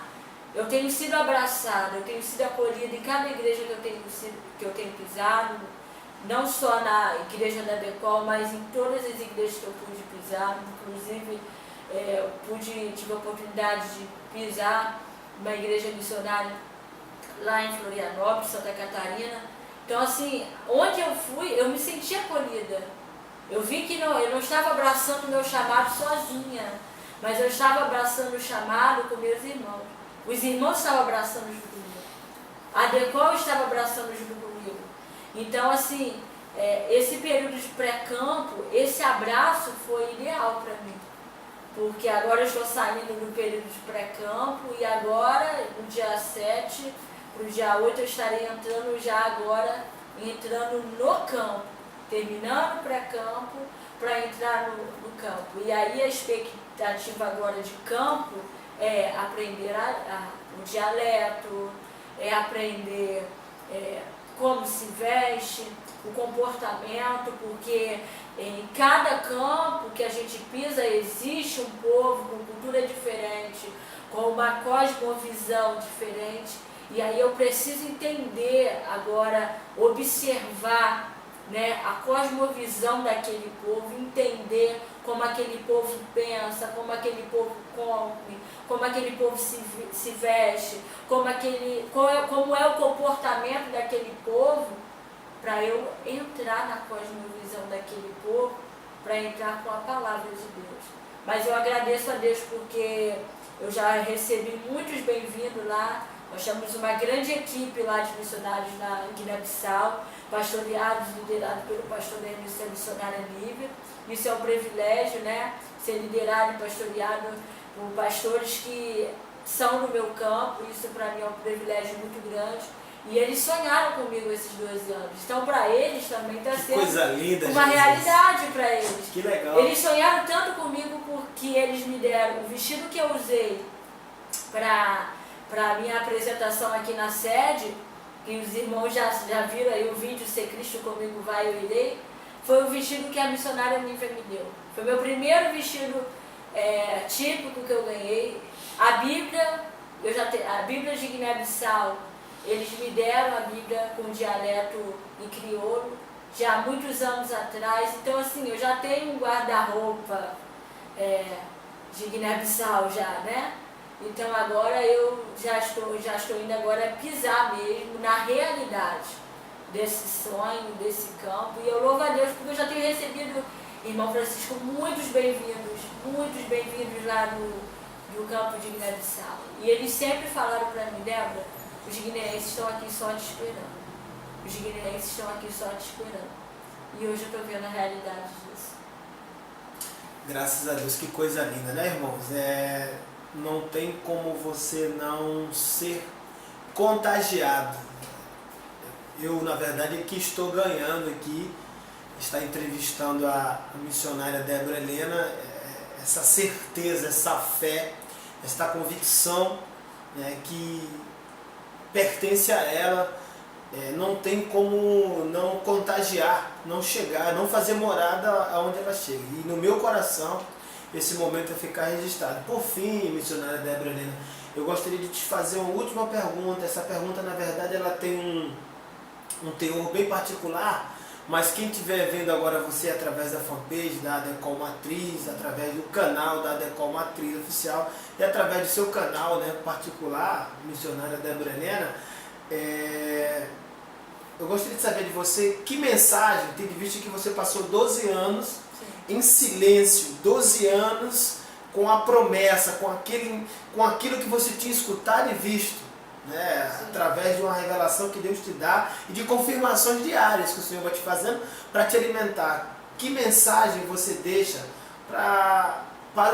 eu tenho sido abraçada, eu tenho sido acolhida em cada igreja que eu tenho pisado, não só na igreja da Decol, mas em todas as igrejas que eu pude pisar. Inclusive, tive a oportunidade de pisar numa igreja missionária lá em Florianópolis, Santa Catarina. Então, assim, onde eu fui, eu me senti acolhida. Eu vi que eu não estava abraçando o meu chamado sozinha, mas eu estava abraçando o chamado com meus irmãos. Os irmãos estavam abraçando junto comigo. A Decol estava abraçando junto comigo. Então, assim, esse período de pré-campo, esse abraço foi ideal para mim. Porque agora eu estou saindo do período de pré-campo e agora, no dia 7, para o dia 8, eu estarei entrando no campo, terminando o pré-campo para entrar no campo. E aí a expectativa agora de campo é aprender o dialeto, é aprender como se veste, o comportamento, porque em cada campo que a gente pisa existe um povo com cultura diferente, com uma cosmovisão diferente, e aí eu preciso entender agora, observar, né, a cosmovisão daquele povo, entender como aquele povo pensa, como aquele povo come, como aquele povo se veste, como é o comportamento daquele povo, para eu entrar na cosmovisão daquele povo, para entrar com a palavra de Deus. Mas eu agradeço a Deus porque eu já recebi muitos bem-vindos lá. Nós temos uma grande equipe lá de missionários na Guiné-Bissau, pastoreados, liderados pelo pastor da missionária Nívia. Isso é um privilégio, né? Ser liderado e pastoreado por pastores que são no meu campo. Isso para mim é um privilégio muito grande. E eles sonharam comigo esses 12 anos. Então, para eles também está sendo coisa linda, uma Jesus. Realidade para eles. Que legal. Eles sonharam tanto comigo porque eles me deram o vestido que eu usei para a minha apresentação aqui na sede, que os irmãos já viram aí o vídeo Se Cristo Comigo Vai, Eu Irei, foi o vestido que a missionária Nívia me deu. Foi meu primeiro vestido típico que eu ganhei. A Bíblia, a Bíblia de Guiné-Bissau, eles me deram a Bíblia com dialeto em crioulo, já há muitos anos atrás. Então, assim, eu já tenho um guarda-roupa de Guiné-Bissau já, né? Então, agora eu já estou indo agora pisar mesmo na realidade desse sonho, desse campo. E eu louvo a Deus porque eu já tenho recebido, irmão Francisco, muitos bem-vindos lá no campo de Guiné-Bissau. E eles sempre falaram para mim, Débora, os guineenses estão aqui só te esperando. os guineenses estão aqui só te esperando. E hoje eu estou vendo a realidade disso. Graças a Deus, que coisa linda, né, irmãos? Não tem como você não ser contagiado. Eu, na verdade, aqui estou ganhando aqui, está entrevistando a missionária Débora Helena, essa certeza, essa fé, essa convicção, né, que pertence a ela, não tem como não contagiar, não chegar, não fazer morada aonde ela chega. E no meu coração, esse momento vai ficar registrado. Por fim, missionária Débora Helena, eu gostaria de te fazer uma última pergunta. Essa pergunta, na verdade, ela tem um teor bem particular, mas quem estiver vendo agora você através da fanpage da Adecol Matriz, através do canal da Adecol Matriz Oficial e através do seu canal, né, particular, missionária Débora Helena, eu gostaria de saber de você que mensagem, tendo visto que você passou 12 anos Sim. em silêncio, 12 anos com a promessa, com aquilo que você tinha escutado e visto, né? Através de uma revelação que Deus te dá e de confirmações diárias que o Senhor vai te fazendo para te alimentar. Que mensagem você deixa para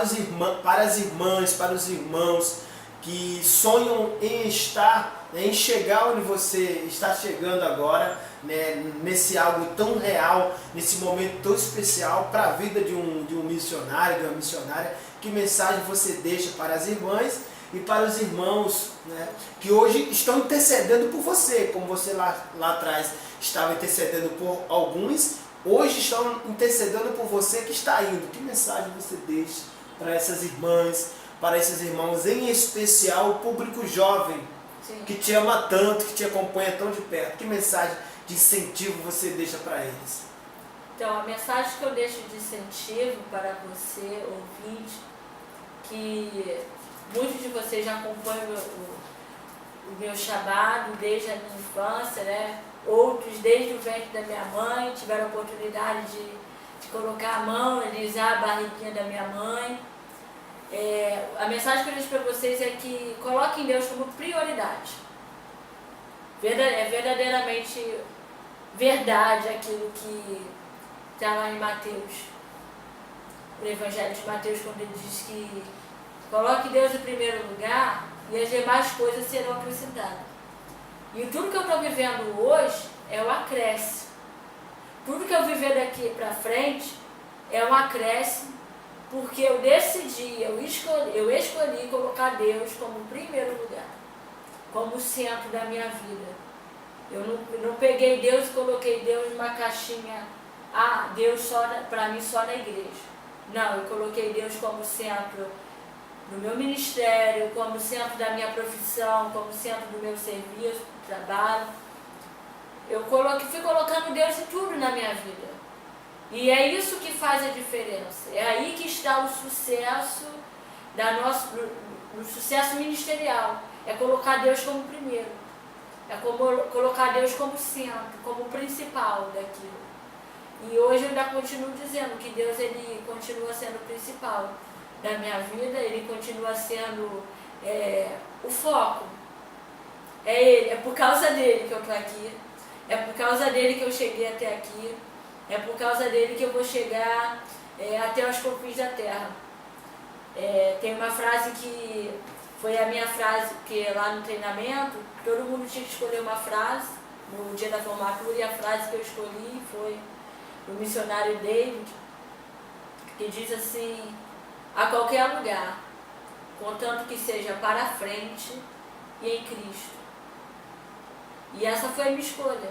as irmãs, para os irmãos que sonham em estar, né, em chegar onde você está chegando agora, né, nesse algo tão real, nesse momento tão especial para a vida de um missionário, de uma missionária? Que mensagem você deixa para as irmãs e para os irmãos, né, que hoje estão intercedendo por você, como você lá atrás estava intercedendo por alguns, hoje estão intercedendo por você que está indo? Que mensagem você deixa para essas irmãs, para esses irmãos, em especial o público jovem, Sim. que te ama tanto, que te acompanha tão de perto? Que mensagem de incentivo você deixa para eles? Então, a mensagem que eu deixo de incentivo para você, ouvinte, que muitos de vocês já acompanham o meu chamado desde a minha infância, né? Outros desde o ventre da minha mãe tiveram a oportunidade de colocar a mão, alisar a barriguinha da minha mãe. A mensagem que eu deixo para vocês é que coloquem Deus como prioridade. É verdadeiramente verdade aquilo que está lá em Mateus, o Evangelho de Mateus, quando ele diz que coloque Deus em primeiro lugar e as demais coisas serão acrescentadas. E tudo que eu estou vivendo hoje é um acréscimo. Tudo que eu viver daqui para frente é um acréscimo, porque eu decidi, eu escolhi colocar Deus como primeiro lugar, como centro da minha vida. Eu não peguei Deus e coloquei Deus numa caixinha, Deus só para mim só na igreja. Não, eu coloquei Deus como centro do meu ministério, como centro da minha profissão, como centro do meu serviço, do trabalho. Eu fui colocando Deus em tudo na minha vida. E é isso que faz a diferença. É aí que está o sucesso do sucesso ministerial. É colocar Deus como primeiro. É colocar Deus como centro, como principal daquilo. E hoje eu ainda continuo dizendo que Deus ele continua sendo o principal da minha vida, ele continua sendo o foco. É por causa dele que eu estou aqui, é por causa dele que eu cheguei até aqui, é por causa dele que eu vou chegar até os confins da terra. Tem uma frase que foi a minha frase, que lá no treinamento, todo mundo tinha que escolher uma frase no dia da formatura, e a frase que eu escolhi foi do missionário David, que diz assim: a qualquer lugar, contanto que seja para a frente e em Cristo. E essa foi a minha escolha.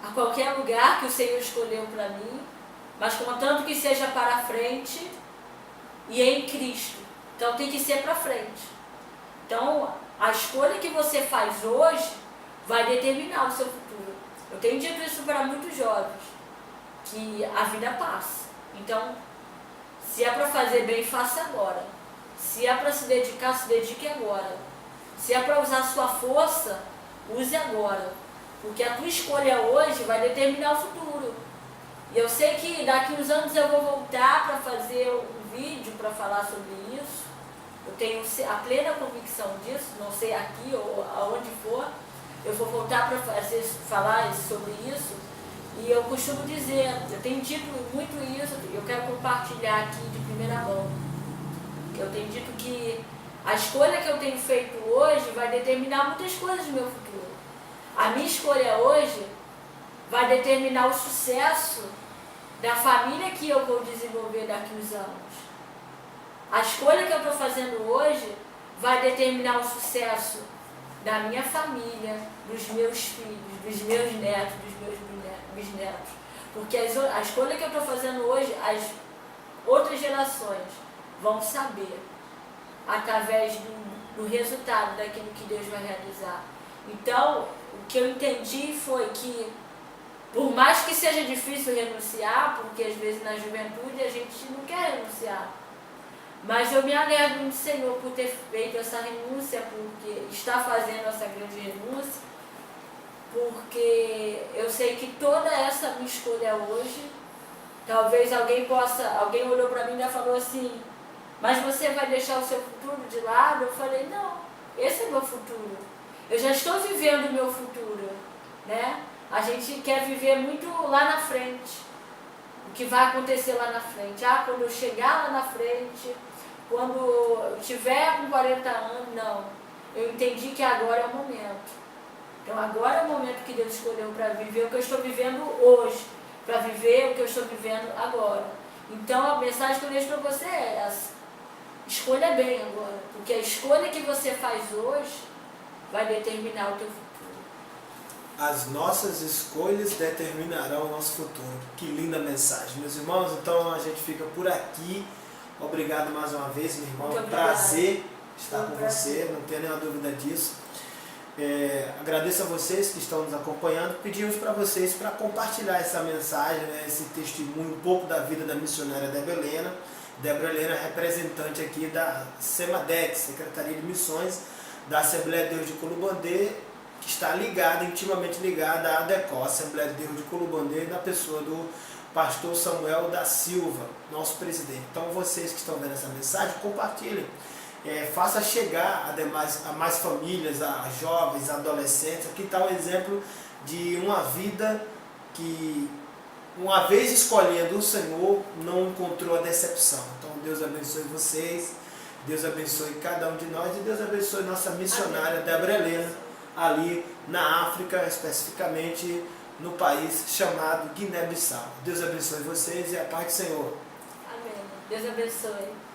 A qualquer lugar que o Senhor escolheu para mim, mas contanto que seja para a frente e em Cristo. Então tem que ser para frente. Então a escolha que você faz hoje vai determinar o seu futuro. Eu tenho dito isso para muitos jovens, que a vida passa. Então, se é para fazer bem, faça agora. Se é para se dedicar, se dedique agora. Se é para usar sua força, use agora. Porque a tua escolha hoje vai determinar o futuro. E eu sei que daqui uns anos eu vou voltar para fazer um vídeo para falar sobre isso. Eu tenho a plena convicção disso, não sei aqui ou aonde for. eu vou voltar para falar sobre isso, e eu costumo dizer, eu tenho dito muito isso, eu quero compartilhar aqui de primeira mão. Eu tenho dito que a escolha que eu tenho feito hoje vai determinar muitas coisas no meu futuro. A minha escolha hoje vai determinar o sucesso da família que eu vou desenvolver daqui a uns anos. A escolha que eu estou fazendo hoje vai determinar o sucesso da minha família, dos meus filhos, dos meus netos, dos meus bisnetos. Porque a escolha que eu estou fazendo hoje, as outras gerações vão saber através do resultado daquilo que Deus vai realizar. Então, o que eu entendi foi que, por mais que seja difícil renunciar, porque às vezes na juventude a gente não quer renunciar, mas eu me alegro no Senhor por ter feito essa renúncia, porque está fazendo essa grande renúncia, porque eu sei que toda essa minha escolha hoje, talvez alguém olhou para mim e falou assim, mas você vai deixar o seu futuro de lado? Eu falei, não, esse é o meu futuro. Eu já estou vivendo o meu futuro, né? A gente quer viver muito lá na frente, o que vai acontecer lá na frente. Quando eu chegar lá na frente, quando eu tiver com 40 anos, não. Eu entendi que agora é o momento. Então agora é o momento que Deus escolheu para viver o que eu estou vivendo hoje, para viver o que eu estou vivendo agora. Então a mensagem que eu deixo para você é essa. Escolha bem agora, porque a escolha que você faz hoje vai determinar o teu futuro. As nossas escolhas determinarão o nosso futuro. Que linda mensagem, meus irmãos. Então a gente fica por aqui. Obrigado mais uma vez, meu irmão. É um prazer estar com você, não tenho nenhuma dúvida disso. Agradeço a vocês que estão nos acompanhando. Pedimos para vocês para compartilhar essa mensagem, né, esse testemunho, um pouco da vida da missionária Débora Helena. Débora Helena, representante aqui da SEMADEC, Secretaria de Missões da Assembleia de Deus de Culubandê, que está intimamente ligada à ADECO, Assembleia de Deus de Culubandê, na pessoa do pastor Samuel da Silva, nosso presidente. Então vocês que estão vendo essa mensagem, compartilhem, faça chegar a mais famílias, a jovens, a adolescentes. Aqui está um exemplo de uma vida que, uma vez escolhendo o Senhor, não encontrou a decepção. Então Deus abençoe vocês, Deus abençoe cada um de nós e Deus abençoe nossa missionária Débora Helena, ali na África, especificamente no país chamado Guiné-Bissau. Deus abençoe vocês e a paz do Senhor. Amém. Deus abençoe.